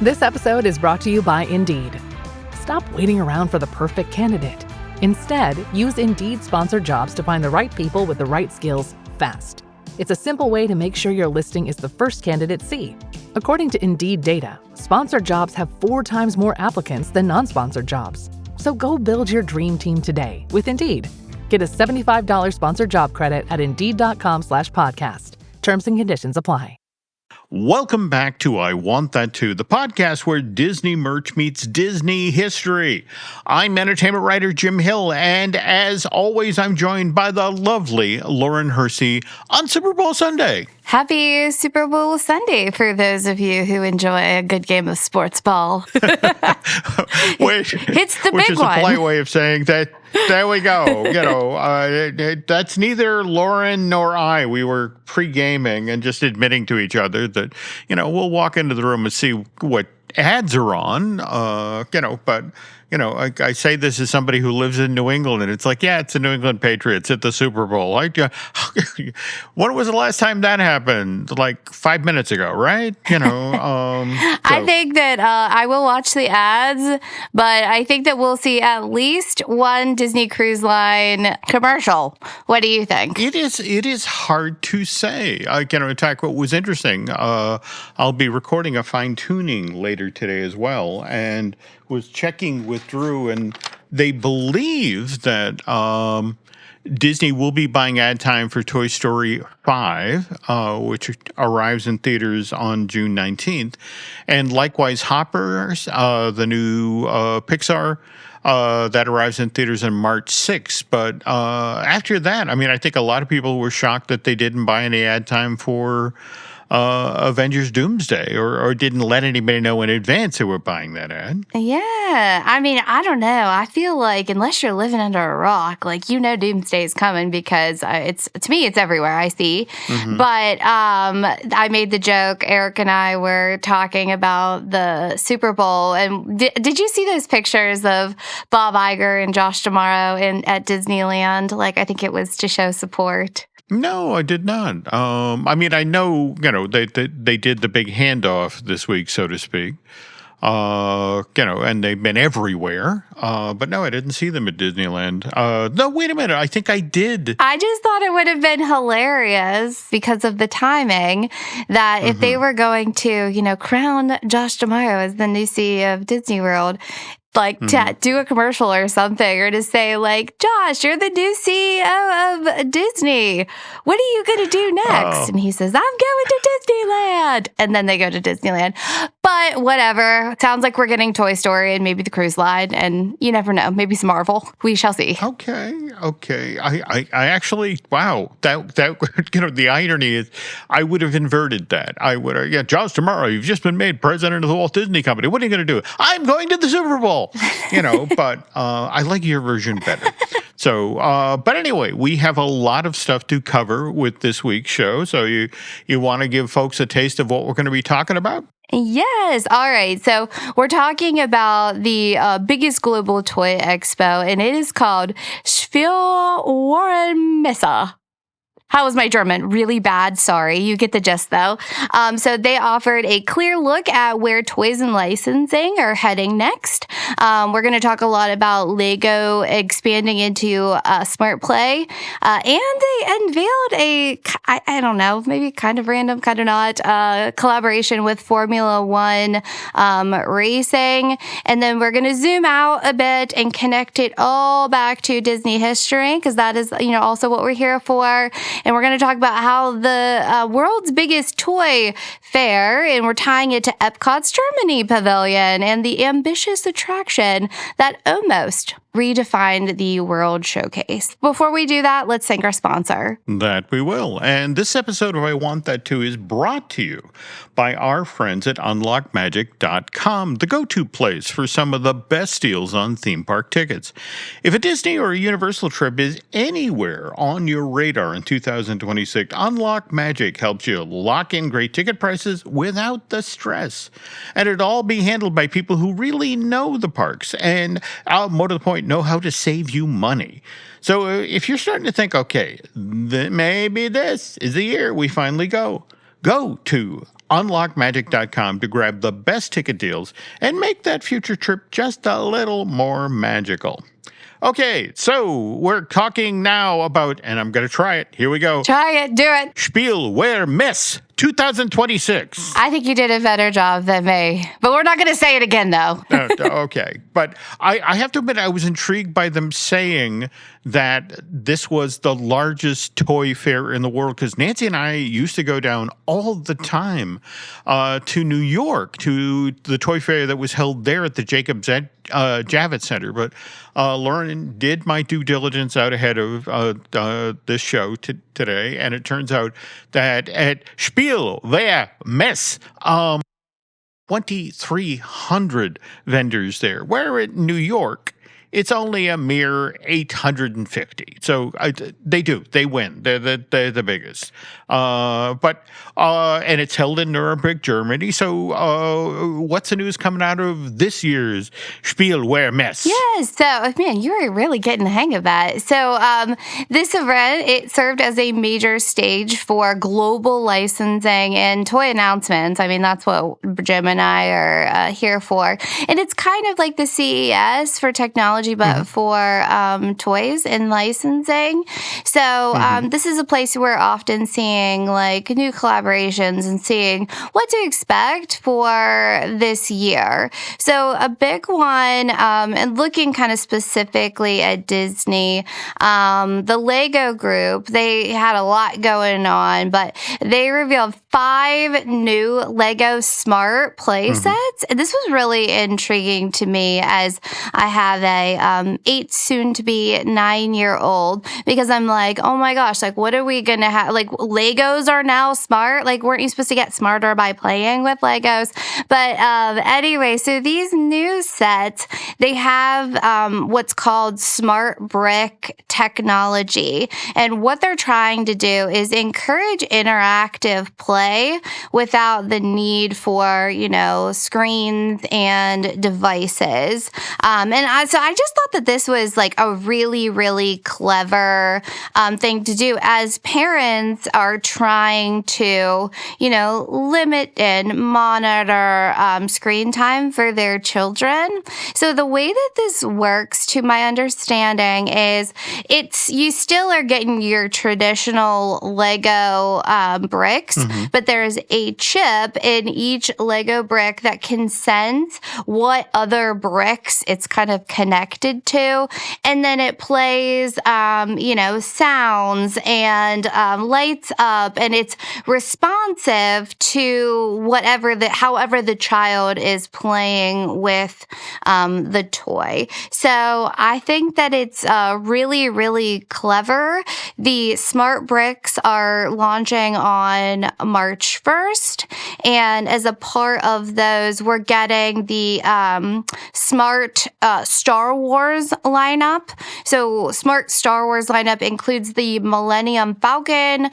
This episode is brought to you by Indeed. Stop waiting around for the perfect candidate. Instead, use Indeed sponsored jobs to find the right people with the right skills fast. It's a simple way to make sure your listing is the first candidates see. According to Indeed data, sponsored jobs have 4 times more applicants than non-sponsored jobs. So go build your dream team today with Indeed. Get a $75 sponsored job credit at Indeed.com/podcast. Terms and conditions apply. Welcome back to I Want That Too, the podcast where Disney merch meets Disney history. I'm entertainment writer Jim Hill, and as always, I'm joined by the lovely Lauren Hersey on Super Bowl Sunday. Happy Super Bowl Sunday for those of you who enjoy a good game of sports ball. It's the big is one. A polite way of saying that. There we go. That's neither Lauren nor I. We were pre-gaming and just admitting to each other that, we'll walk into the room and see what ads are on, but, I say this as somebody who lives in New England, and it's like, yeah, it's the New England Patriots at the Super Bowl. When was the last time that happened? Like 5 minutes ago, right? I think that I will watch the ads, but I think that we'll see at least one Disney Cruise Line commercial. What do you think? It is hard to say. In fact, what was interesting, I'll be recording a fine-tuning later today as well, and was checking with Drew, and they believe that Disney will be buying ad time for Toy Story 5, which arrives in theaters on June 19th. And likewise, Hoppers, the new Pixar, that arrives in theaters on March 6th. But after that, I think a lot of people were shocked that they didn't buy any ad time for Avengers Doomsday, or didn't let anybody know in advance they were buying that ad. Yeah. I don't know. I feel like unless you're living under a rock, Doomsday is coming because to me, it's everywhere I see. Mm-hmm. But I made the joke, Eric and I were talking about the Super Bowl, and did you see those pictures of Bob Iger and Josh D'Amaro at Disneyland? I think it was to show support. No, I did not. I know, they did the big handoff this week, so to speak. And they've been everywhere. But no, I didn't see them at Disneyland. No, wait a minute. I think I did. I just thought it would have been hilarious because of the timing that if they were going to, crown Josh D'Amaro as the new CEO of Disney World, to do a commercial or something, or to say, Josh, you're the new CEO of Disney. What are you going to do next? Oh. And he says, I'm going to Disneyland. And then they go to Disneyland. But whatever. Sounds like we're getting Toy Story and maybe the cruise line. And you never know. Maybe some Marvel. We shall see. Okay. I actually, wow. That the irony is I would have inverted that. I would have, Josh D'Amaro, you've just been made president of the Walt Disney Company. What are you going to do? I'm going to the Super Bowl. But I like your version better. So, but anyway, we have a lot of stuff to cover with this week's show. So you want to give folks a taste of what we're going to be talking about? Yes. All right. So we're talking about the biggest global toy expo, and it is called Spielwarenmesse. How was my German? Really bad. Sorry. You get the gist, though. So they offered a clear look at where toys and licensing are heading next. We're going to talk a lot about Lego expanding into Smart Play. And they unveiled I don't know, maybe kind of random, kind of not, collaboration with Formula One racing. And then we're going to zoom out a bit and connect it all back to Disney history, because that is, also what we're here for. And we're going to talk about how the world's biggest toy fair, and we're tying it to EPCOT's Germany pavilion and the ambitious attraction that almost redefined the World Showcase. Before we do that, let's thank our sponsor. That we will. And this episode of I Want That Too is brought to you by our friends at unlockmagic.com, the go-to place for some of the best deals on theme park tickets. If a Disney or a Universal trip is anywhere on your radar in 2026, Unlock Magic helps you lock in great ticket prices without the stress. And it'll all be handled by people who really know the parks and, more to the point, know how to save you money. So if you're starting to think, okay, maybe this is the year we finally go Go to unlockmagic.com to grab the best ticket deals and make that future trip just a little more magical. Okay, so we're talking now about, and I'm going to try it. Here we go. Try it. Do it. Spielwarenmesse 2026. I think you did a better job than me. But we're not going to say it again, though. Okay. But I have to admit, I was intrigued by them saying that this was the largest toy fair in the world, because Nancy and I used to go down all the time to New York, to the toy fair that was held there at the Jacob Javits Center. But Lauren did my due diligence out ahead of this show today, and it turns out that at Spielwarenmesse, 2,300 vendors there, where at New York, it's only a mere 850. So they win. They're the biggest. And it's held in Nuremberg, Germany. So what's the news coming out of this year's Spielwarenmesse? Yes. So, man, you were really getting the hang of that. So this event, it served as a major stage for global licensing and toy announcements. I mean, that's what Jim and I are here for. And it's kind of like the CES for technology, but for toys and licensing. So this is a place we're often seeing like new collaborations and seeing what to expect for this year. So a big one, and looking kind of specifically at Disney, the Lego group, they had a lot going on, but they revealed 5 new Lego smart play sets. And this was really intriguing to me, as I have a 8 soon to be 9-year-old, because I'm like, oh my gosh, like what are we gonna have? Like Legos are now smart. Like weren't you supposed to get smarter by playing with Legos? But anyway, so these new sets, they have what's called smart brick technology, and what they're trying to do is encourage interactive play without the need for screens and devices. So I just thought that this was like a really, really clever thing to do, as parents are trying to, limit and monitor screen time for their children. So the way that this works, to my understanding, is you still are getting your traditional Lego bricks, but there's a chip in each Lego brick that can sense what other bricks it's kind of connected to, and then it plays sounds and lights up, and it's responsive to however the child is playing with the toy. So I think that it's really, really clever. The smart bricks are launching on March 1st, and as a part of those, we're getting the smart Star Wars lineup. So smart Star Wars lineup includes the Millennium Falcon,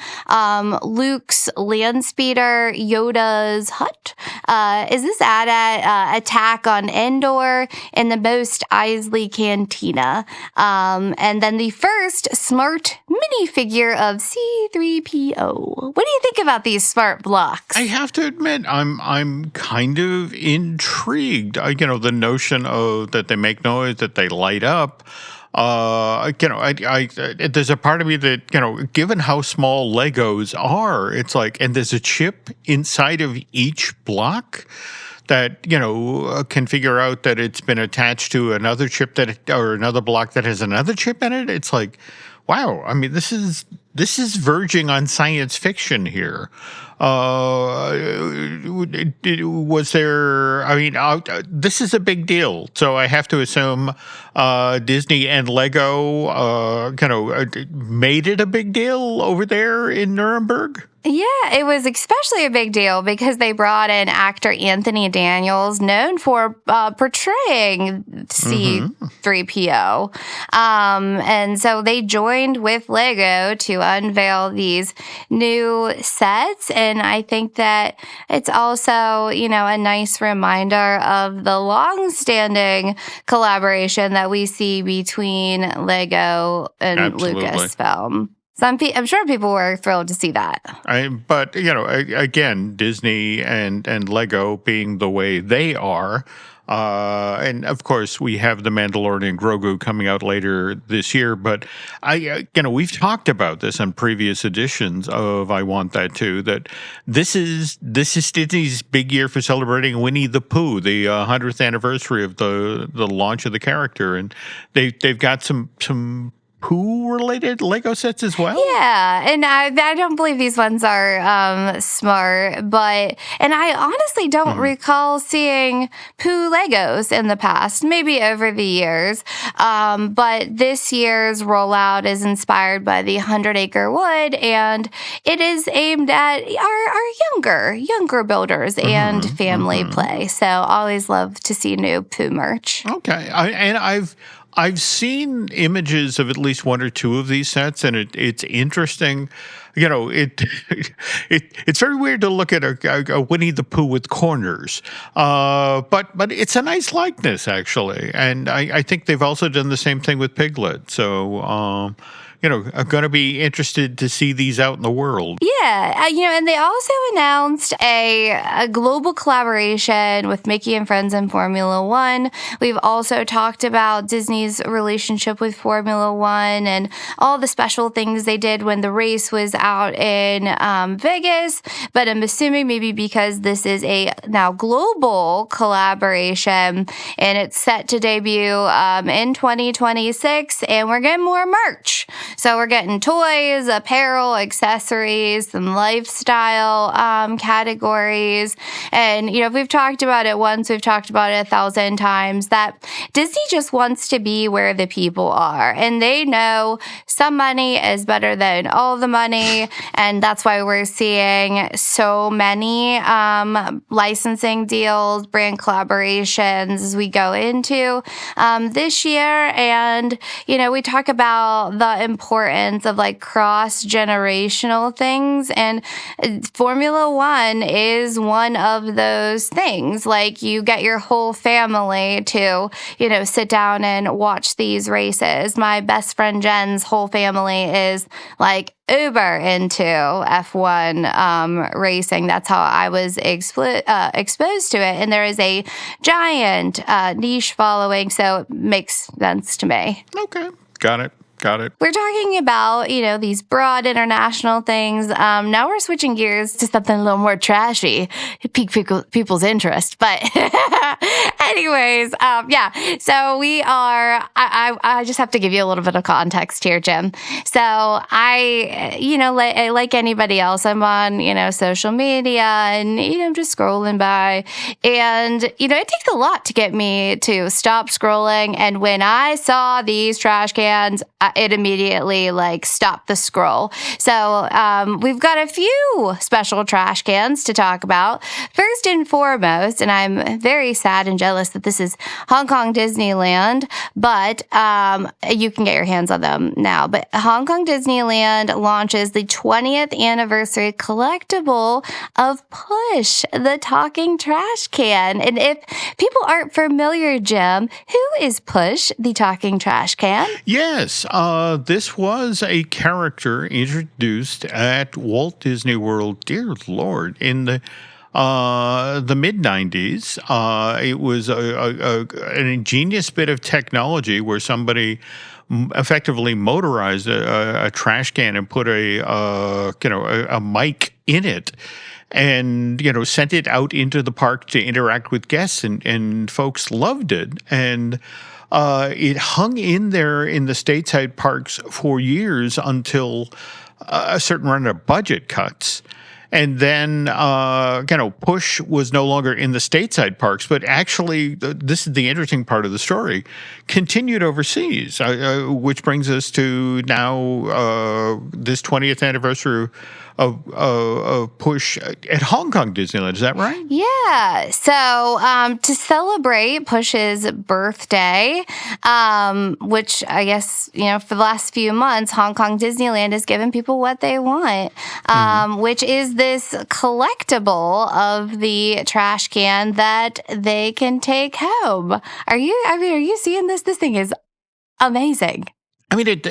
Luke's Landspeeder, Yoda's hut. Is this at Attack on Endor, and the Mos Eisley Cantina. And then the first smart minifigure of C-3PO. What do you think about these smart blocks? I have to admit, I'm kind of intrigued. The notion of that they make noise, that they light up. There's a part of me that, given how small Legos are, it's like, and there's a chip inside of each block that, can figure out that it's been attached to another chip or another block that has another chip in it. It's like, wow. I mean, this is verging on science fiction here. Was there? I mean, this is a big deal. So I have to assume Disney and Lego, made it a big deal over there in Nuremberg. Yeah, it was especially a big deal because they brought in actor Anthony Daniels, known for portraying C-3PO. And so they joined with Lego to unveil these new sets. And I think that it's also, a nice reminder of the long-standing collaboration that we see between Lego and Absolutely. Lucasfilm. I'm sure people were thrilled to see that. But again, Disney and Lego being the way they are, and of course we have the Mandalorian Grogu coming out later this year. But we've talked about this on previous editions of I Want That Too. That this is Disney's big year for celebrating Winnie the Pooh, the 100th anniversary of the launch of the character, and they've got some Pooh-related Lego sets as well? Yeah, and I don't believe these ones are smart, and I honestly don't recall seeing Pooh Legos in the past, maybe over the years, but this year's rollout is inspired by the 100-acre wood, and it is aimed at our younger builders and family play, so always love to see new Pooh merch. Okay, I've seen images of at least one or two of these sets, and it's interesting. It's very weird to look at a Winnie the Pooh with corners, but it's a nice likeness actually, and I think they've also done the same thing with Piglet. So I'm going to be interested to see these out in the world. Yeah, and they also announced a global collaboration with Mickey and Friends in Formula One. We've also talked about Disney's relationship with Formula One and all the special things they did when the race was out in Vegas. But I'm assuming maybe because this is a now global collaboration and it's set to debut in 2026, and we're getting more merch. So we're getting toys, apparel, accessories, some lifestyle categories. And, if we've talked about it once, we've talked about it 1,000 times, that Disney just wants to be where the people are. And they know some money is better than all the money. And that's why we're seeing so many licensing deals, brand collaborations as we go into this year. And, we talk about the importance of cross-generational things, and Formula One is one of those things. You get your whole family to sit down and watch these races. My best friend Jen's whole family is uber into F1 racing. That's how I was exposed to it, and there is a giant niche following, so it makes sense to me. Okay, got it. We're talking about, these broad international things. Now we're switching gears to something a little more trashy, pique people's interest. But anyways, yeah. So we are, I just have to give you a little bit of context here, Jim. So I, like anybody else, I'm on, social media and, I'm just scrolling by. And, it takes a lot to get me to stop scrolling. And when I saw these trash cans, it immediately stopped the scroll. So we've got a few special trash cans to talk about. First and foremost, and I'm very sad and jealous that this is Hong Kong Disneyland, but you can get your hands on them now. But Hong Kong Disneyland launches the 20th anniversary collectible of Plush, the talking trash can. And if people aren't familiar, Jim, who is Plush, the talking trash can? Yes, this was a character introduced at Walt Disney World, dear Lord, in the mid-90s. It was an ingenious bit of technology where somebody effectively motorized a trash can and put a mic in it, and sent it out into the park to interact with guests, and folks loved it. And it hung in there in the stateside parks for years until a certain round of budget cuts. And then, Push was no longer in the stateside parks, but actually, this is the interesting part of the story, continued overseas, which brings us to now this 20th anniversary of Push at Hong Kong Disneyland. Is that right? Yeah. So to celebrate Push's birthday, which I guess, for the last few months, Hong Kong Disneyland has given people what they want, which is this collectible of the trash can that they can take home. Are you seeing this? This thing is amazing. I mean,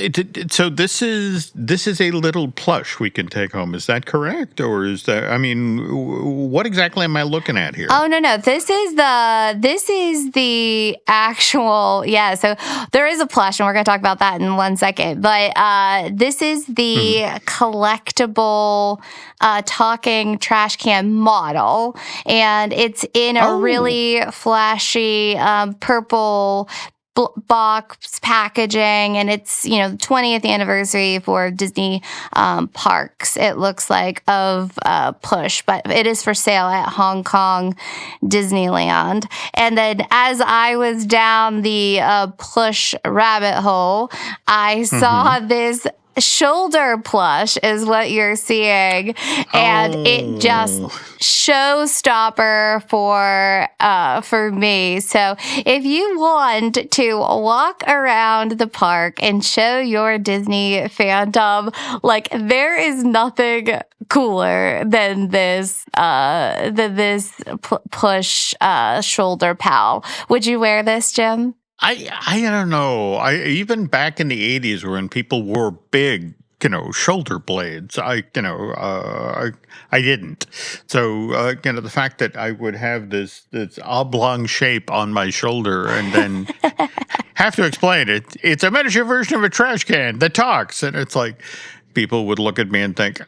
so this is a little plush we can take home. Is that correct, or is that? I mean, what exactly am I looking at here? Oh no, this is the actual, yeah. So there is a plush, and we're going to talk about that in 1 second. But this is the collectible talking trash can model, and it's in a really flashy purple box packaging, and it's, the 20th anniversary for Disney parks, it looks like, of Plush, but it is for sale at Hong Kong Disneyland. And then as I was down the Plush rabbit hole, I saw this shoulder plush is what you're seeing, and it just showstopper for me. So if you want to walk around the park and show your Disney fandom, like, there is nothing cooler than this plush shoulder pal. Would you wear this, Jim? I don't know. Even back in the 80s when people wore big, shoulder blades, I didn't. So, the fact that I would have this oblong shape on my shoulder and then have to explain it, it's a miniature version of a trash can that talks. And it's like, people would look at me and think,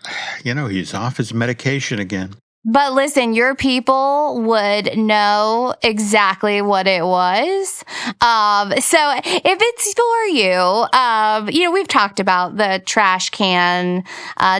he's off his medication again. But listen, your people would know exactly what it was. So if it's for you, we've talked about the trash can,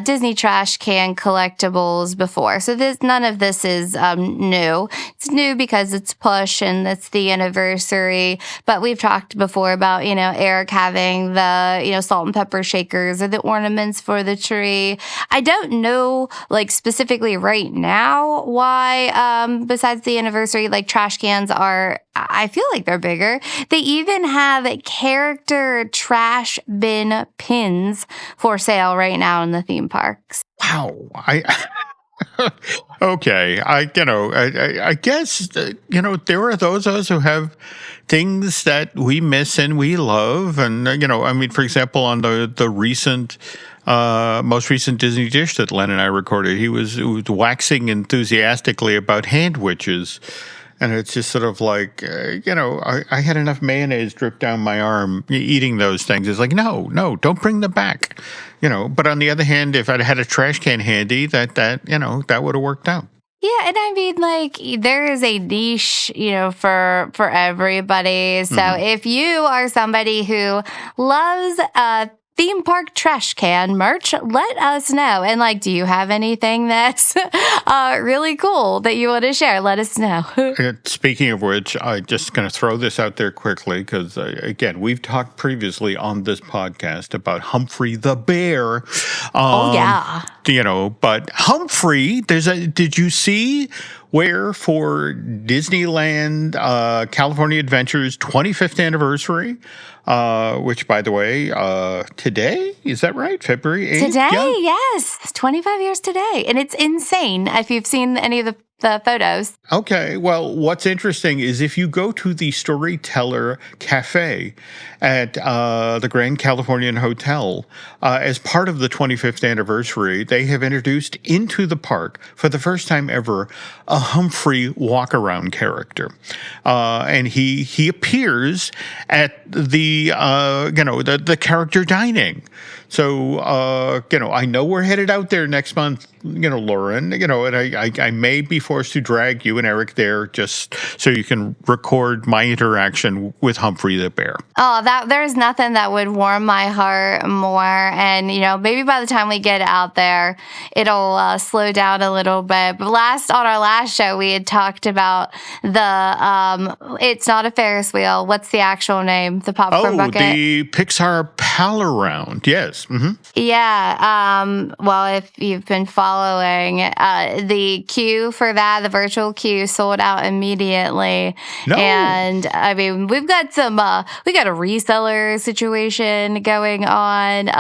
Disney trash can collectibles before. So none of this is new. It's new because it's Push and it's the anniversary. But we've talked before about, Eric having the, salt and pepper shakers or the ornaments for the tree. I don't know, specifically right now why, besides the anniversary, trash cans are, I feel like they're bigger. They even have character trash bin pins for sale right now in the theme parks. Wow. Okay. I guess, there are those of us who have things that we miss and we love. And, for example, on the recent, most recent Disney Dish that Len and I recorded, he was waxing enthusiastically about hand witches. And it's just sort of like, I had enough mayonnaise drip down my arm eating those things. It's like, no, don't bring them back. But on the other hand, if I'd had a trash can handy, that would have worked out. Yeah, and I mean, there is a niche, for everybody. So if you are somebody who loves theme park trash can merch, let us know. And do you have anything that's really cool that you want to share? Let us know. Speaking of which, I'm just going to throw this out there quickly because, again, we've talked previously on this podcast about Humphrey the Bear. Oh, yeah. But Humphrey, did you see where for Disneyland California Adventure's 25th anniversary, which, by the way, today, is that right? February 8th? Today, yes. It's 25 years today. And it's insane if you've seen any of the photos. Okay. Well, what's interesting is if you go to the Storyteller Cafe at the Grand Californian Hotel, as part of the 25th anniversary, they have introduced into the park for the first time ever a Humphrey walk-around character. And he appears at the character dining. So, I know we're headed out there next month, Lauren, and I may be forced to drag you and Eric there just so you can record my interaction with Humphrey the Bear. Oh, there's nothing that would warm my heart more. And, maybe by the time we get out there, it'll slow down a little bit. But on our last show, we had talked about it's not a Ferris wheel. What's the actual name? The popcorn bucket? Oh, the Pixar Pal Around. Yes. Mm-hmm. Yeah. Well, if you've been following, the queue for that, the virtual queue, sold out immediately. No. And I mean, we've got a reseller situation going on.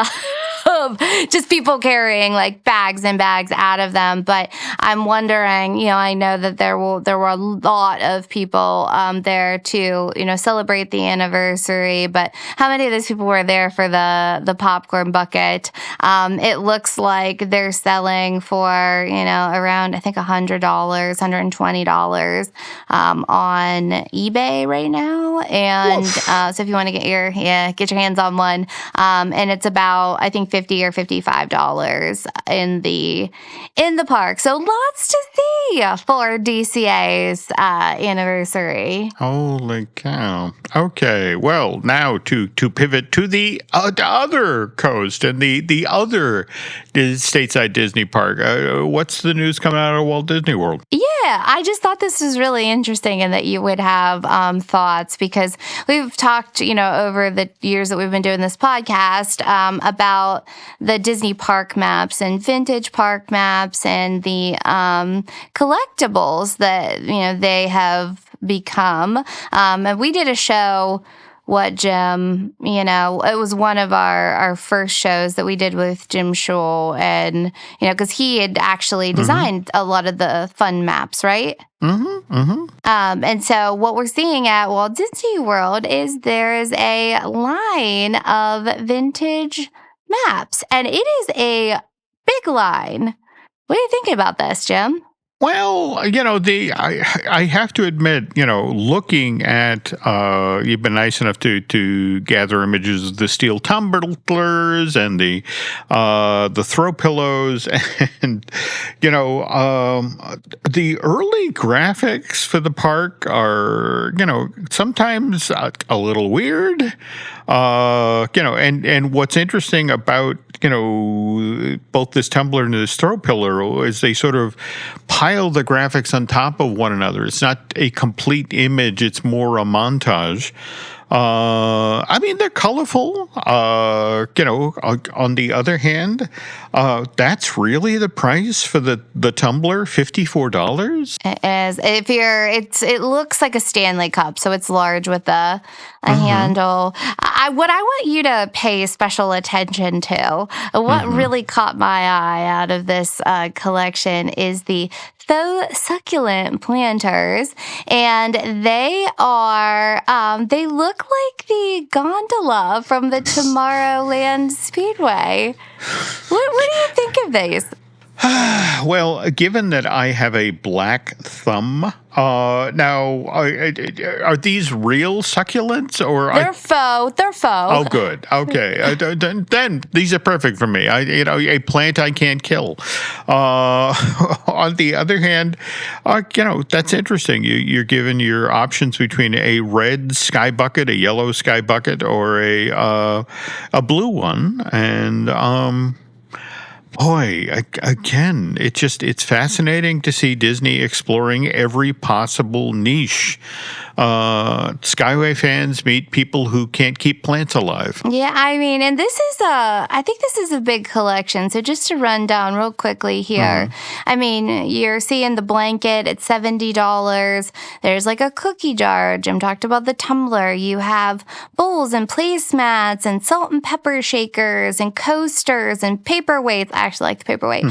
of just people carrying like bags and bags out of them. But I'm wondering, I know that there were a lot of people there to, celebrate the anniversary. But how many of those people were there for the popcorn bucket? It looks like they're selling for, around, I think, $100, $120 on eBay right now. And so if you want to get your hands on one, and it's about, I think, $50 or $55 in the park. So lots to see for DCA's anniversary. Holy cow. Okay, well, now to pivot to the other coast and the other stateside Disney park. What's the news coming out of Walt Disney World? Yeah, I just thought this was really interesting and that you would have thoughts, because we've talked, over the years that we've been doing this podcast about the Disney park maps and vintage park maps and the collectibles that, they have become. And we did a show. What, Jim? It was one of our first shows that we did with Jim Schul, and because he had actually designed a lot of the fun maps, right? And so what we're seeing at Walt Disney World is there is a line of vintage maps, and it is a big line. What are you thinking about this, Jim? Well, I have to admit, looking at, you've been nice enough to gather images of the steel tumblers and the throw pillows, and the early graphics for the park are, sometimes a little weird, and what's interesting about both this tumbler and this throw pillar is they sort of pile the graphics on top of one another. It's not a complete image. It's more a montage. They're colorful. On the other hand, that's really the price for the tumbler, $54. As if it looks like a Stanley Cup, so it's large with a handle. What I want you to pay special attention to, what really caught my eye out of this collection is the faux succulent planters, and they look like the gondola from the Tomorrowland Speedway. What do you think of these? Well, given that I have a black thumb, now are these real succulents or they're faux? They're faux. Oh, good. Okay, then these are perfect for me. A plant I can't kill. On the other hand, that's interesting. You're given your options between a red sky bucket, a yellow sky bucket, or a blue one, and boy, again, it's fascinating to see Disney exploring every possible niche. Skyway fans meet people who can't keep plants alive. Yeah, and I think this is a big collection. So just to run down real quickly here, you're seeing the blanket at $70. There's like a cookie jar. Jim talked about the tumbler. You have bowls and placemats and salt and pepper shakers and coasters and paperweights. I actually like the paperweight.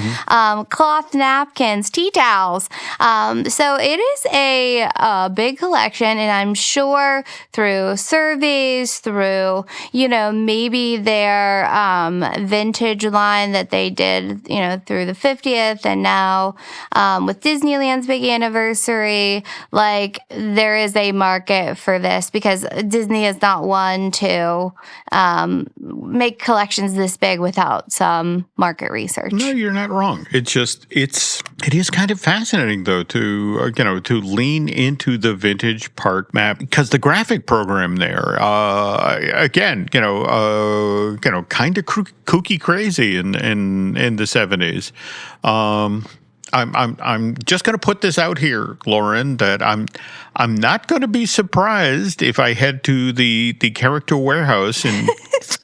Cloth napkins, tea towels. So it is a big collection. And I'm sure through surveys, through, maybe their vintage line that they did, through the 50th, and now with Disneyland's big anniversary, like there is a market for this, because Disney is not one to make collections this big without some market research. No, you're not wrong. It is kind of fascinating though to lean into the vintage park map, because the graphic program there, again, kind of kooky crazy in the 70s. I'm just going to put this out here, Lauren, that I'm not going to be surprised if I head to the character warehouse in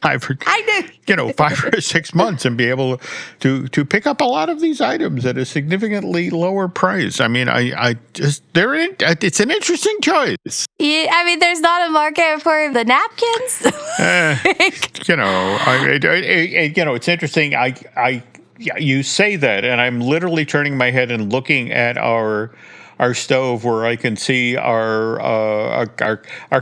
5 or 6 months and be able to pick up a lot of these items at a significantly lower price. I mean, it's an interesting choice. Yeah, I mean, there's not a market for the napkins. It's interesting. Yeah, you say that, and I'm literally turning my head and looking at our stove where I can see our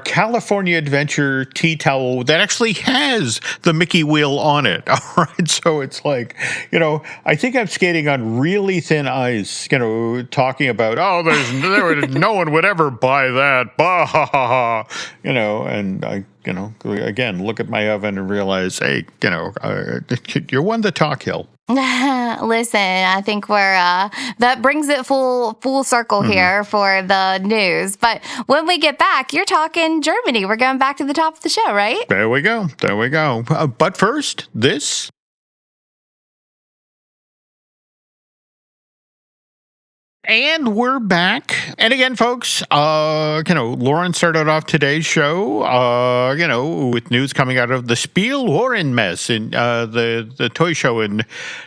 California Adventure tea towel that actually has the Mickey wheel on it. All right, so it's like, I think I'm skating on really thin ice. Talking about no one would ever buy that. Bah ha ha ha. And I. Again, look at my oven and realize, hey, you're one to talk, Hill. Listen, I think that brings it full circle here for the news. But when we get back, you're talking Germany. We're going back to the top of the show, right? There we go. But first, this. And we're back. And again, folks, Lauren started off today's show, with news coming out of the Spielwarenmesse, in the toy show in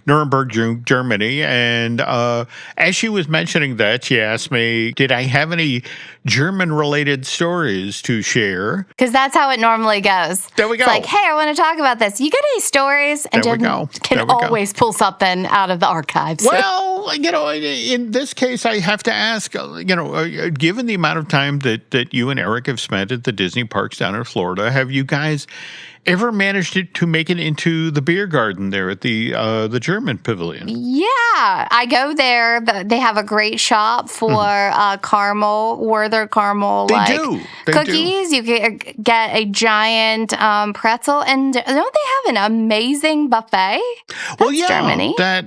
Nuremberg, Germany. And as she was mentioning that, she asked me, did I have any German-related stories to share? Because that's how it normally goes. There we go. It's like, hey, I want to talk about this. You got any stories? And Jim can always pull something out of the archives. Well, in this case, I have to ask, given the amount of time that you and Eric have spent at the Disney parks down in Florida, have you guys ever managed to make it into the Biergarten there at the German pavilion? Yeah, I go there. They have a great shop for Werther caramel cookies. You can get a giant pretzel, and don't they have an amazing buffet? That's Germany. That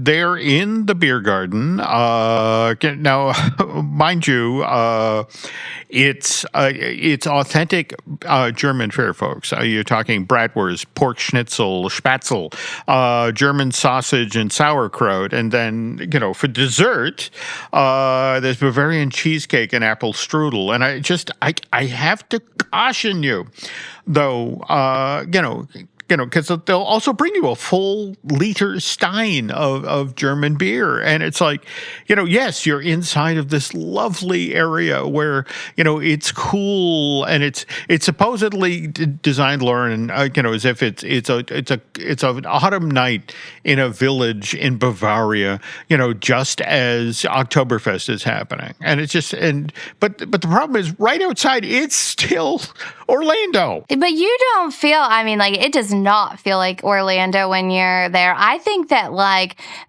they're in the Biergarten. Now, mind you, it's authentic German fare, folks. You're talking bratwurst, pork schnitzel, spatzel, German sausage and sauerkraut. And then, for dessert, there's Bavarian cheesecake and apple strudel. And I have to caution you, though, because they'll also bring you a full liter stein of German beer. And it's like, yes, you're inside of this lovely area where, it's cool and it's supposedly designed, Lauren, as if it's an autumn night in a village in Bavaria, just as Oktoberfest is happening. And it's just, but the problem is right outside, it's still Orlando. But you don't feel, it does not feel like Orlando when you're there. I think that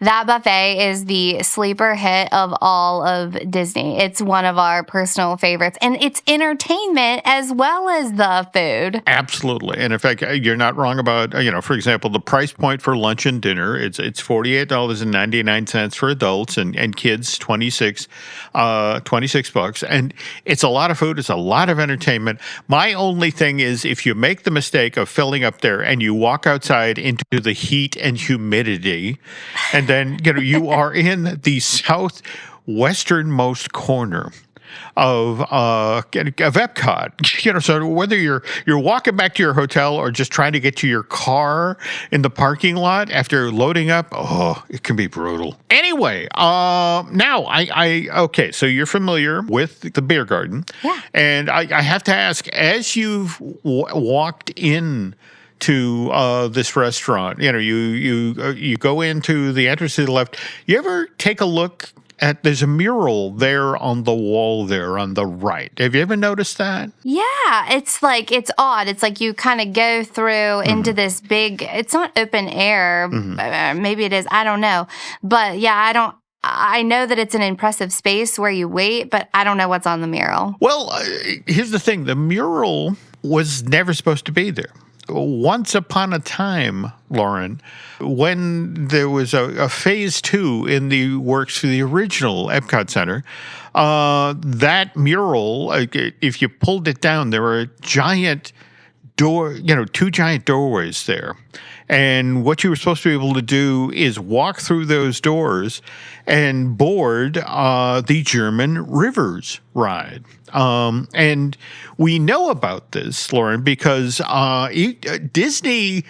that buffet is the sleeper hit of all of Disney. It's one of our personal favorites, and it's entertainment as well as the food. Absolutely. And in fact, you're not wrong about, for example, the price point for lunch and dinner. It's $48.99 for adults and kids, $26. And it's a lot of food. It's a lot of entertainment. My only thing is, if you make the mistake of filling up there and you walk outside into the heat and humidity, and then you are in the southwesternmost corner of Epcot, so whether you're walking back to your hotel or just trying to get to your car in the parking lot after loading up, it can be brutal. Anyway, now okay, so you're familiar with the Biergarten, yeah, and I have to ask, as you've walked in to this restaurant, you go into the entrance to the left. You ever take a look at, there's a mural there on the wall there on the right. Have you ever noticed that? Yeah, it's odd. It's like you kind of go through into this big, it's not open air. Maybe it is. I don't know. But yeah, I know that it's an impressive space where you wait, but I don't know what's on the mural. Well, here's the thing. The mural was never supposed to be there. Once upon a time, Lauren, when there was a phase 2 in the works for the original Epcot Center, that mural, if you pulled it down, there were giant two giant doorways there. And what you were supposed to be able to do is walk through those doors and board the German Rivers ride. And we know about this, Lauren, because Disney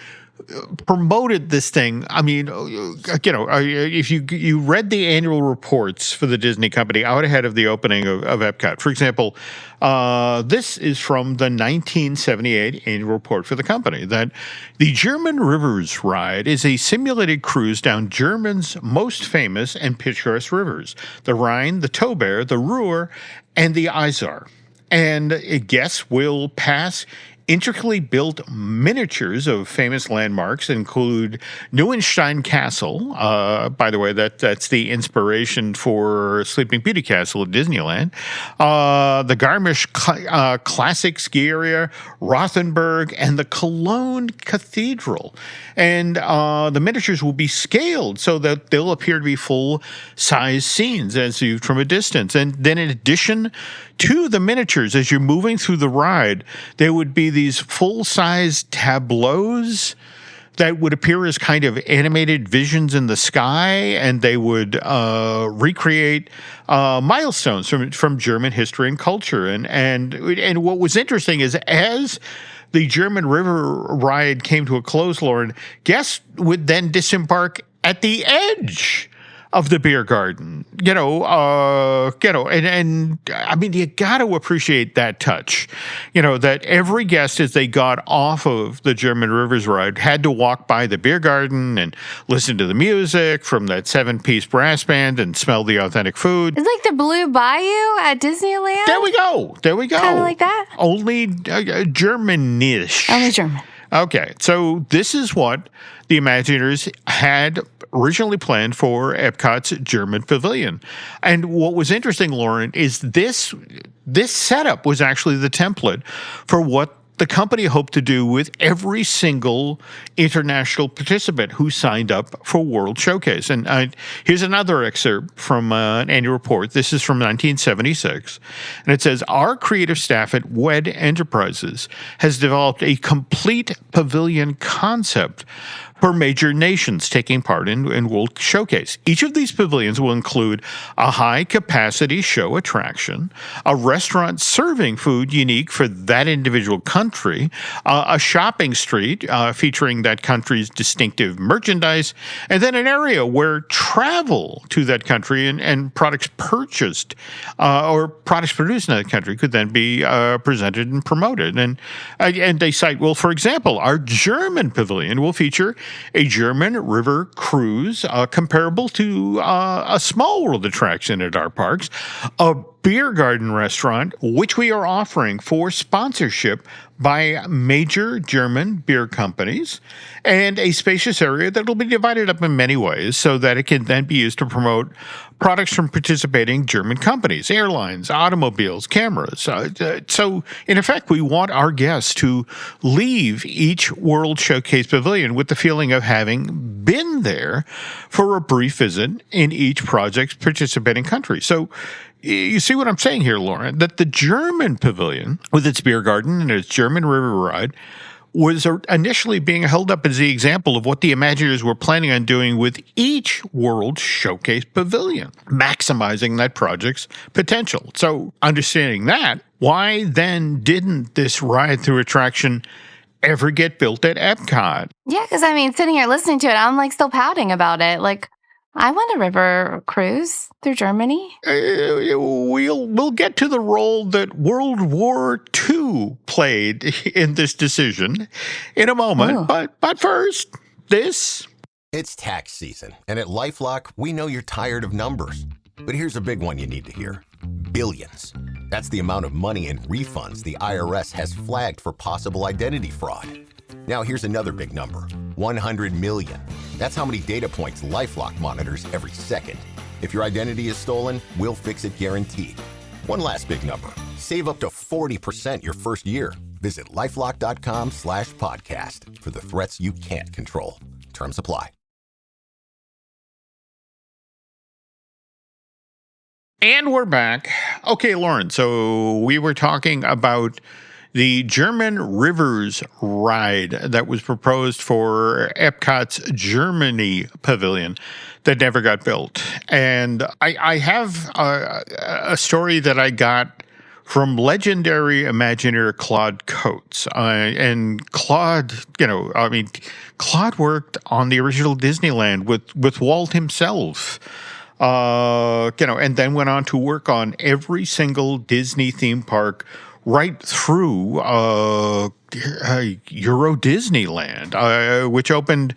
promoted this thing. I mean, if you read the annual reports for the Disney company out ahead of the opening of EPCOT, for example, this is from the 1978 annual report for the company, that the German Rivers Ride is a simulated cruise down Germany's most famous and picturesque rivers, the Rhine, the Tober, the Ruhr, and the Isar. And guests will pass intricately built miniatures of famous landmarks include Neuenstein Castle. By the way, that's the inspiration for Sleeping Beauty Castle at Disneyland. The Garmisch Classic Ski Area, Rothenburg, and the Cologne Cathedral. And the miniatures will be scaled so that they'll appear to be full-size scenes as viewed from a distance. And then in addition to the miniatures, as you're moving through the ride, there would be these full-size tableaus that would appear as kind of animated visions in the sky, and they would recreate milestones from German history and culture. And what was interesting is, as the German River ride came to a close, Lauren, guests would then disembark at the edge of the Biergarten, and I mean, you got to appreciate that touch, that every guest, as they got off of the German Rivers ride, had to walk by the Biergarten and listen to the music from that 7-piece brass band and smell the authentic food. It's like the Blue Bayou at Disneyland. There we go. Kind of like that. Only Germanish. Only German. Okay, so this is what the Imagineers had originally planned for EPCOT's German Pavilion. And what was interesting, Lauren, is this setup was actually the template for what the company hoped to do with every single international participant who signed up for World Showcase. And here's another excerpt from an annual report. This is from 1976. And it says, our creative staff at WED Enterprises has developed a complete pavilion concept for major nations taking part in World Showcase. Each of these pavilions will include a high-capacity show attraction, a restaurant serving food unique for that individual country, a shopping street featuring that country's distinctive merchandise, and then an area where travel to that country and products purchased or products produced in that country could then be presented and promoted. And they cite, well, for example, our German pavilion will feature a German river cruise comparable to a small world attraction at our parks, a Biergarten restaurant, which we are offering for sponsorship by major German beer companies, and a spacious area that will be divided up in many ways so that it can then be used to promote products from participating German companies, airlines, automobiles, cameras. So, in effect, we want our guests to leave each World Showcase Pavilion with the feeling of having been there for a brief visit in each project's participating country. So, you see what I'm saying here, Lauren, that the German pavilion, with its Biergarten and its German river ride, was initially being held up as the example of what the Imagineers were planning on doing with each World Showcase Pavilion, maximizing that project's potential. So, understanding that, why then didn't this ride-through attraction ever get built at EPCOT? Yeah, because I mean, sitting here listening to it, I'm like still pouting about it. Like, I want a river cruise through Germany. We'll get to the role that World War II played in this decision in a moment. But first, this. It's tax season, and at LifeLock, we know you're tired of numbers. But here's a big one you need to hear. Billions. That's the amount of money in refunds the IRS has flagged for possible identity fraud. Now here's another big number, 100 million. That's how many data points LifeLock monitors every second. If your identity is stolen, we'll fix it guaranteed. One last big number, save up to 40% your first year. Visit lifelock.com/podcast for the threats you can't control. Terms apply. And we're back. Okay, Lauren, so we were talking about the German Rivers ride that was proposed for EPCOT's Germany pavilion that never got built. And I have a story that I got from legendary Imagineer Claude Coates. And Claude, Claude worked on the original Disneyland with Walt himself. And then went on to work on every single Disney theme park right through Euro Disneyland, which opened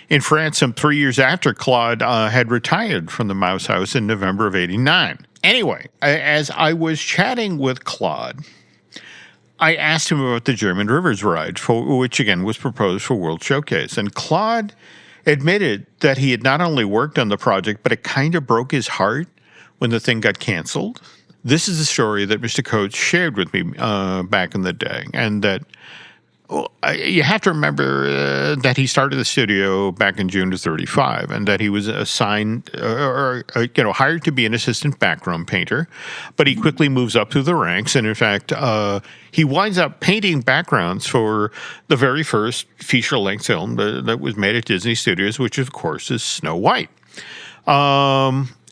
in France some 3 years after Claude had retired from the Mouse House in November of '89. Anyway, as I was chatting with Claude, I asked him about the German Rivers ride, which again was proposed for World Showcase. And Claude admitted that he had not only worked on the project, but it kind of broke his heart when the thing got canceled. This is a story that Mr. Coates shared with me back in the day, and that you have to remember that he started the studio back in June of '35, and that he was assigned hired to be an assistant background painter, but he quickly moves up through the ranks, and in fact, he winds up painting backgrounds for the very first feature-length film that was made at Disney Studios, which of course is Snow White.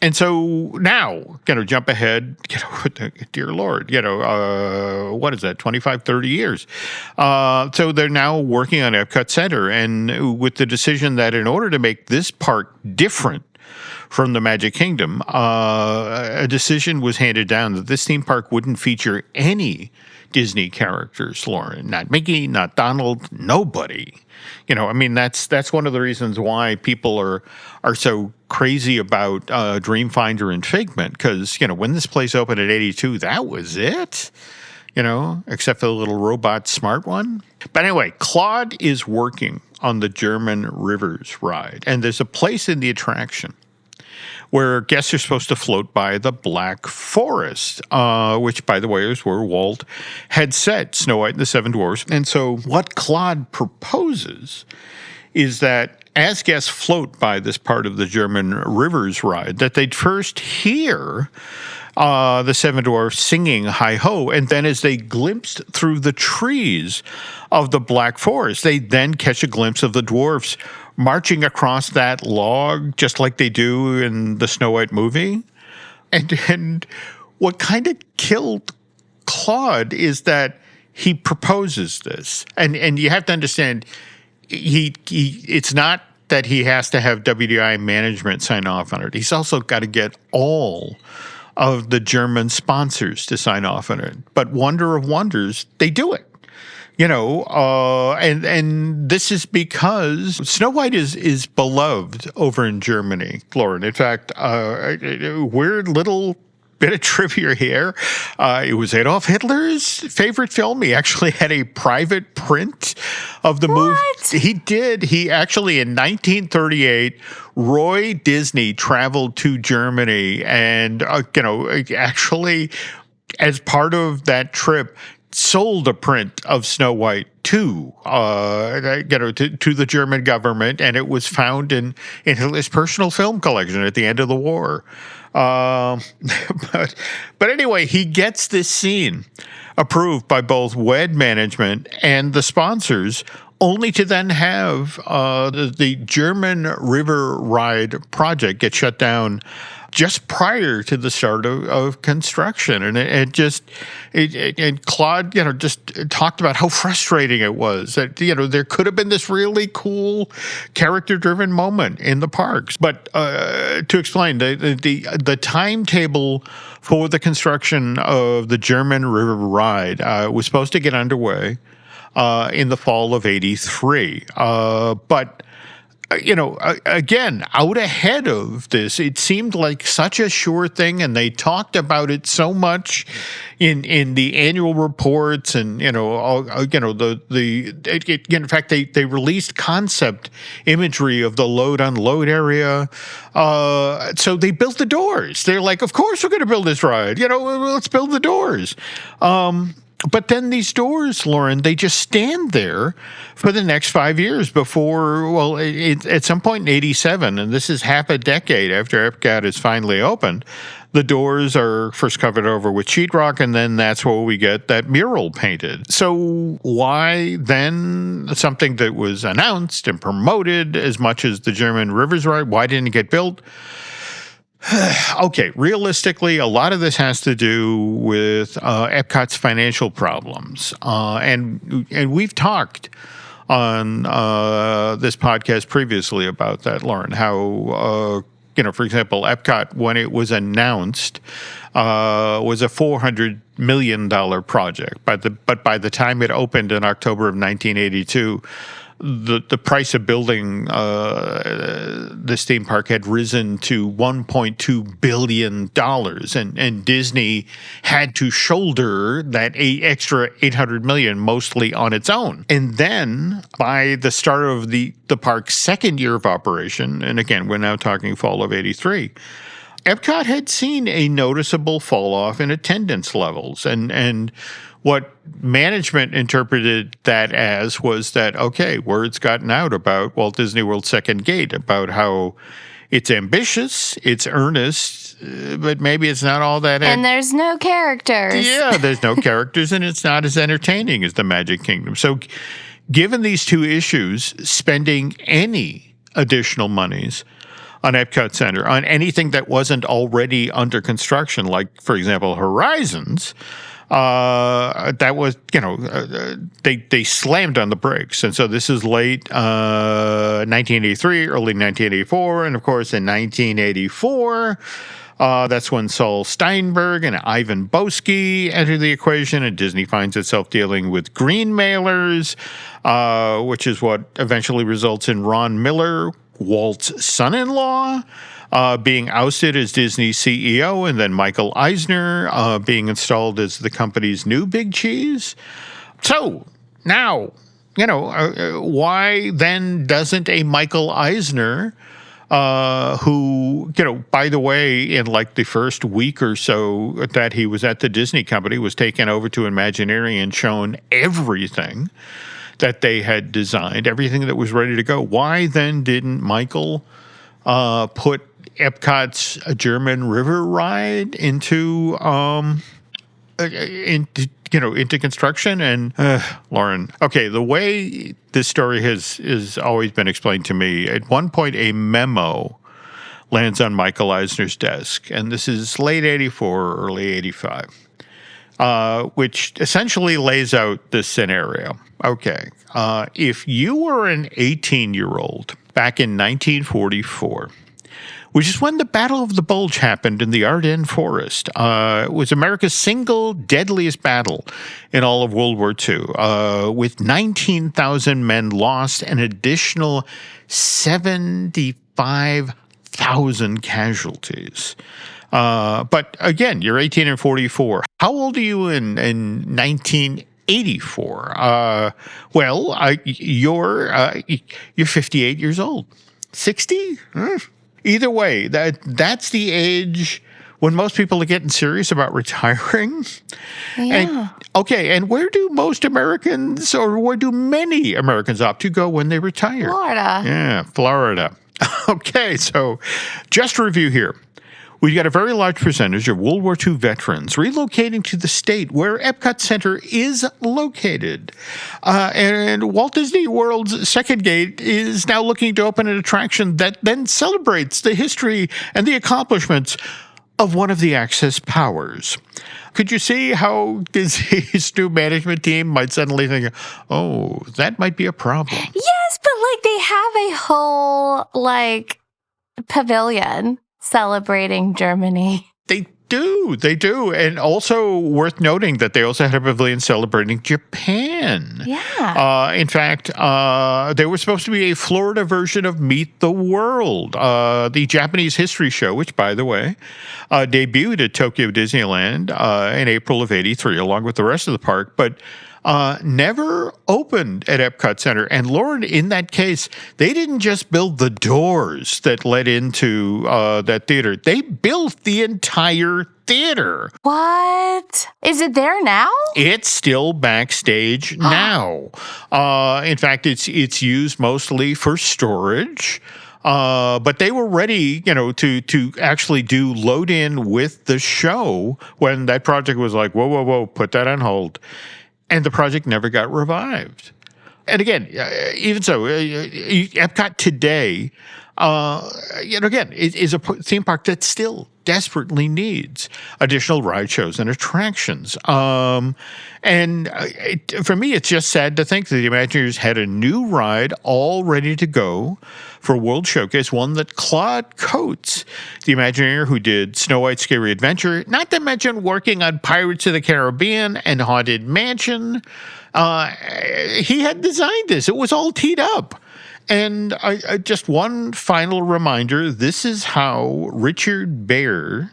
And so now, jump ahead, dear Lord, what is that, 25, 30 years? So they're now working on Epcot Center, and with the decision that in order to make this park different from the Magic Kingdom, a decision was handed down that this theme park wouldn't feature any Disney characters, Lauren. Not Mickey, not Donald, nobody. That's one of the reasons why people are so crazy about Dreamfinder and Figment, because, when this place opened at '82, that was it, except for the little robot smart one. But anyway, Claude is working on the German Rivers ride, and there's a place in the attraction where guests are supposed to float by the Black Forest, which, by the way, is where Walt had set Snow White and the Seven Dwarfs. And so what Claude proposes is that as guests float by this part of the German Rivers ride, that they'd first hear the Seven Dwarfs singing Hi-Ho, and then as they glimpsed through the trees of the Black Forest, they then catch a glimpse of the dwarfs marching across that log, just like they do in the Snow White movie. And what kind of killed Claude is that he proposes this. And you have to understand, it's not that he has to have WDI management sign off on it. He's also got to get all of the German sponsors to sign off on it. But wonder of wonders, they do it. And this is because Snow White is beloved over in Germany, Lauren. In fact, weird little bit of trivia here. It was Adolf Hitler's favorite film. He actually had a private print of the movie. He did. He actually, in 1938, Roy Disney traveled to Germany and, actually, as part of that trip, sold a print of Snow White to the German government, and it was found in his personal film collection at the end of the war. But anyway, he gets this scene approved by both WED management and the sponsors, only to then have the German River Ride project get shut down just prior to the start of construction. And and Claude, just talked about how frustrating it was that, there could have been this really cool character-driven moment in the parks. But to explain, the timetable for the construction of the German River Ride was supposed to get underway in the fall of '83. But again, out ahead of this, it seemed like such a sure thing, and they talked about it so much in the annual reports, and in fact they released concept imagery of the load unload area. So they built the doors. They're like, of course we're going to build this ride. Let's build the doors. But then these doors, Lauren, they just stand there for the next 5 years before, at some point in '87, and this is half a decade after EPCOT is finally opened, the doors are first covered over with sheetrock, and then that's where we get that mural painted. So why then something that was announced and promoted as much as the German Rivers Ride, why didn't it get built? Okay, realistically, a lot of this has to do with EPCOT's financial problems. And we've talked on this podcast previously about that, Lauren, how for example, EPCOT, when it was announced, was a $400 million project. But by the time it opened in October of 1982, the price of building this theme park had risen to $1.2 billion, and Disney had to shoulder that extra $800 million mostly on its own. And then by the start of the park's second year of operation, and again, we're now talking fall of 83, EPCOT had seen a noticeable fall off in attendance levels, and what management interpreted that as was that, okay, word's gotten out about Walt Disney World's second gate, about how it's ambitious, it's earnest, but maybe it's not all that. And there's no characters. Yeah, there's no characters, and it's not as entertaining as the Magic Kingdom. So given these two issues, spending any additional monies on Epcot Center, on anything that wasn't already under construction, like, for example, Horizons, that was, they slammed on the brakes. And so this is late 1983, early 1984. And of course, in 1984, that's when Saul Steinberg and Ivan Boesky enter the equation, and Disney finds itself dealing with green mailers, which is what eventually results in Ron Miller, Walt's son-in-law, being ousted as Disney's CEO, and then Michael Eisner being installed as the company's new big cheese. So now, why then doesn't a Michael Eisner, who, by the way, in like the first week or so that he was at the Disney company, was taken over to Imagineering and shown everything that they had designed, everything that was ready to go. Why then didn't Michael put Epcot's German River Ride into construction? And Lauren, okay, the way this story has always been explained to me, at one point a memo lands on Michael Eisner's desk, and this is late 84 or early 85, which essentially lays out this scenario. Okay, if you were an 18-year-old back in 1944, which is when the Battle of the Bulge happened in the Ardennes Forest. It was America's single deadliest battle in all of World War II, with 19,000 men lost, an additional 75,000 casualties. But again, you're 18 and 44. How old are you in 1984? You're 58 years old. 60? Either way, that's the age when most people are getting serious about retiring. Yeah. And where do most Americans, or where do many Americans opt to go when they retire? Florida. Yeah, Florida. Okay, so just to review here. We've got a very large percentage of World War II veterans relocating to the state where Epcot Center is located. And Walt Disney World's second gate is now looking to open an attraction that then celebrates the history and the accomplishments of one of the Axis powers. Could you see how Disney's new management team might suddenly think, oh, that might be a problem? Yes, but they have a whole pavilion celebrating Germany. They do. And also worth noting that they also had a pavilion celebrating Japan. Yeah. In fact, there was supposed to be a Florida version of Meet the World, the Japanese history show, which, by the way, debuted at Tokyo Disneyland in April of 83, along with the rest of the park. But never opened at Epcot Center. And Lauren, in that case, they didn't just build the doors that led into that theater. They built the entire theater. What? Is it there now? It's still backstage now. In fact, it's used mostly for storage. But they were ready, to actually do load in with the show when that project was like, whoa, put that on hold. And the project never got revived. And again, even so, Epcot today, again, is a theme park that still desperately needs additional ride shows and attractions. For me, it's just sad to think that the Imagineers had a new ride all ready to go for World Showcase, one that Claude Coates, the Imagineer who did Snow White's Scary Adventure, not to mention working on Pirates of the Caribbean and Haunted Mansion, he had designed this. It was all teed up. And I just one final reminder, this is how Richard Baer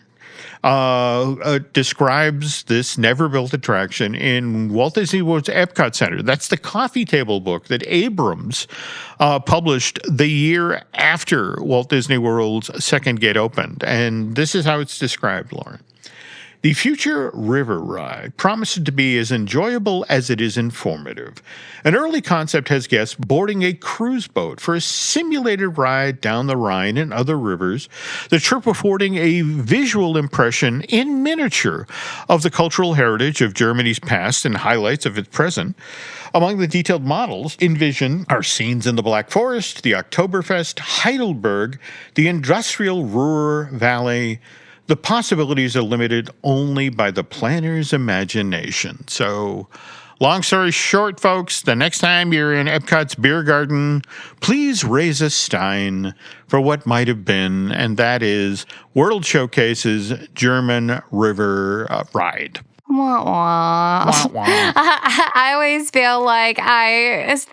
describes this never-built attraction in Walt Disney World's Epcot Center. That's the coffee table book that Abrams published the year after Walt Disney World's second gate opened. And this is how it's described, Lauren. The future river ride promises to be as enjoyable as it is informative. An early concept has guests boarding a cruise boat for a simulated ride down the Rhine and other rivers, the trip affording a visual impression in miniature of the cultural heritage of Germany's past and highlights of its present. Among the detailed models envisioned are scenes in the Black Forest, the Oktoberfest, Heidelberg, the industrial Ruhr Valley. The possibilities are limited only by the planner's imagination. So, long story short, folks, the next time you're in Epcot's Biergarten, please raise a stein for what might have been, and that is World Showcase's German River Ride. Wah, wah. Wah, wah. I always feel like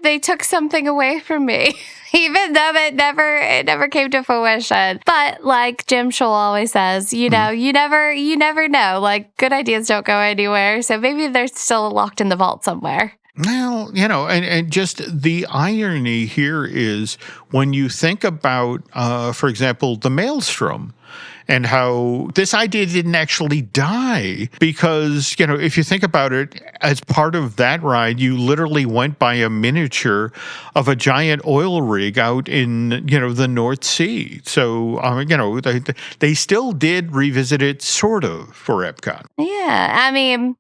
they took something away from me, even though it never came to fruition. But like Jim Scholl always says, you never know. Like, good ideas don't go anywhere. So maybe they're still locked in the vault somewhere. Well, and just the irony here is when you think about, for example, the Maelstrom, and how this idea didn't actually die because, if you think about it, as part of that ride, you literally went by a miniature of a giant oil rig out in, the North Sea. So, they still did revisit it sort of for Epcot. Yeah, I mean,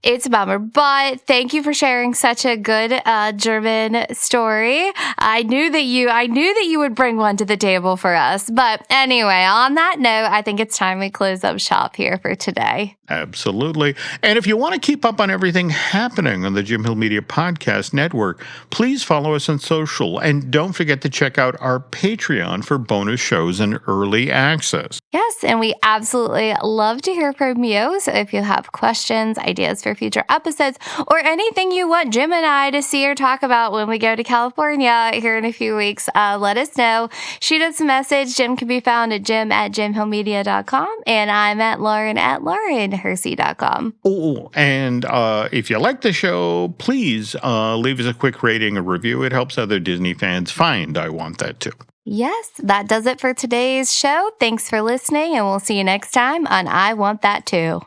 it's a bummer, but thank you for sharing such a good German story. I knew that you would bring one to the table for us. But anyway, on that note, I think it's time we close up shop here for today. Absolutely. And if you want to keep up on everything happening on the Jim Hill Media Podcast Network, please follow us on social. And don't forget to check out our Patreon for bonus shows and early access. Yes, and we absolutely love to hear from you. So if you have questions, ideas for future episodes, or anything you want Jim and I to see or talk about when we go to California here in a few weeks, let us know. Shoot us a message. Jim can be found at jim@jimhillmedia.com, and I'm at lauren@laurenhersey.com. Oh, and if you like the show, please leave us a quick rating or review. It helps other Disney fans find I Want That Too. Yes, that does it for today's show. Thanks for listening, and we'll see you next time on I Want That Too.